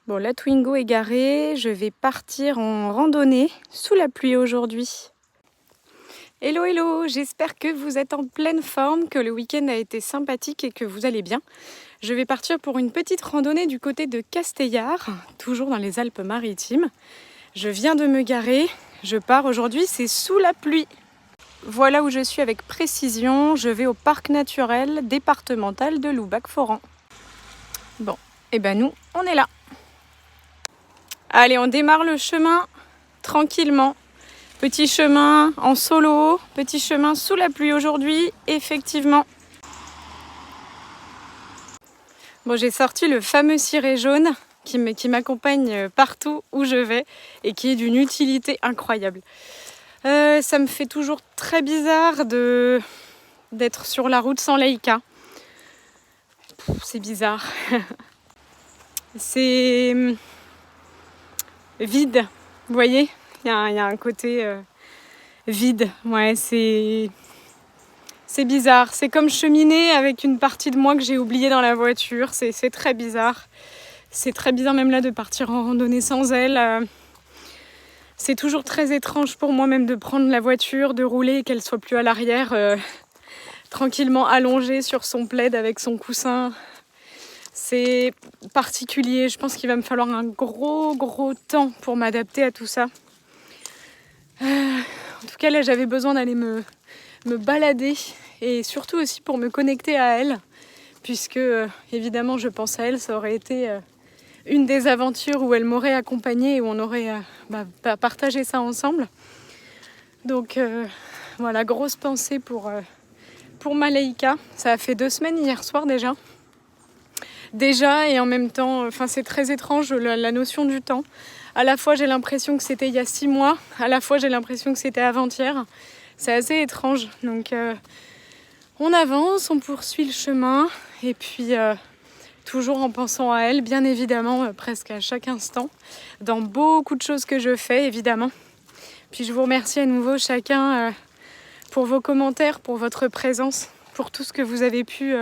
Bon, la Twingo est garée, je vais partir en randonnée sous la pluie aujourd'hui. Hello, hello, j'espère que vous êtes en pleine forme, que le week-end a été sympathique et que vous allez bien. Je vais partir pour une petite randonnée du côté de Castellar, toujours dans les Alpes-Maritimes. Je viens de me garer, je pars aujourd'hui, c'est sous la pluie. Voilà où je suis avec précision, je vais au parc naturel départemental de Loubac-Foran. Bon, et ben nous, on est là. Allez, on démarre le chemin tranquillement. Petit chemin en solo, petit chemin sous la pluie aujourd'hui, effectivement. Bon, j'ai sorti le fameux ciré jaune qui m'accompagne partout où je vais et qui est d'une utilité incroyable. Ça me fait toujours très bizarre d'être sur la route sans Leica. C'est bizarre. C'est vide, vous voyez, il y a un côté vide. Ouais, c'est bizarre. C'est comme cheminer avec une partie de moi que j'ai oubliée dans la voiture. C'est très bizarre. C'est très bizarre même là de partir en randonnée sans elle. C'est toujours très étrange pour moi même de prendre la voiture, de rouler et qu'elle soit plus à l'arrière, tranquillement allongée sur son plaid avec son coussin. C'est particulier. Je pense qu'il va me falloir un gros temps pour m'adapter à tout ça. En tout cas là j'avais besoin d'aller me balader et surtout aussi pour me connecter à elle, puisque évidemment je pense à elle, ça aurait été une des aventures où elle m'aurait accompagnée et où on aurait partagé ça ensemble. Donc voilà, grosse pensée pour ma Leica. Ça a fait 2 semaines hier soir déjà et en même temps, c'est très étrange la notion du temps. À la fois j'ai l'impression que c'était il y a 6 mois, à la fois j'ai l'impression que c'était avant-hier. C'est assez étrange, donc on avance, on poursuit le chemin et puis toujours en pensant à elle, bien évidemment, presque à chaque instant, dans beaucoup de choses que je fais, évidemment. Puis je vous remercie à nouveau chacun pour vos commentaires, pour votre présence, pour tout ce que vous avez pu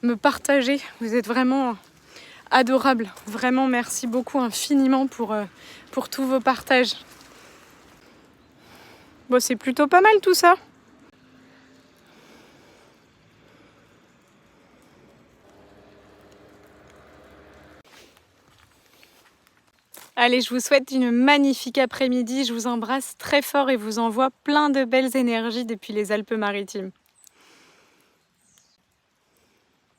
me partager. Vous êtes vraiment adorables, vraiment merci beaucoup infiniment pour tous vos partages. Bon, c'est plutôt pas mal tout ça. Allez, je vous souhaite une magnifique après-midi. Je vous embrasse très fort et vous envoie plein de belles énergies depuis les Alpes-Maritimes.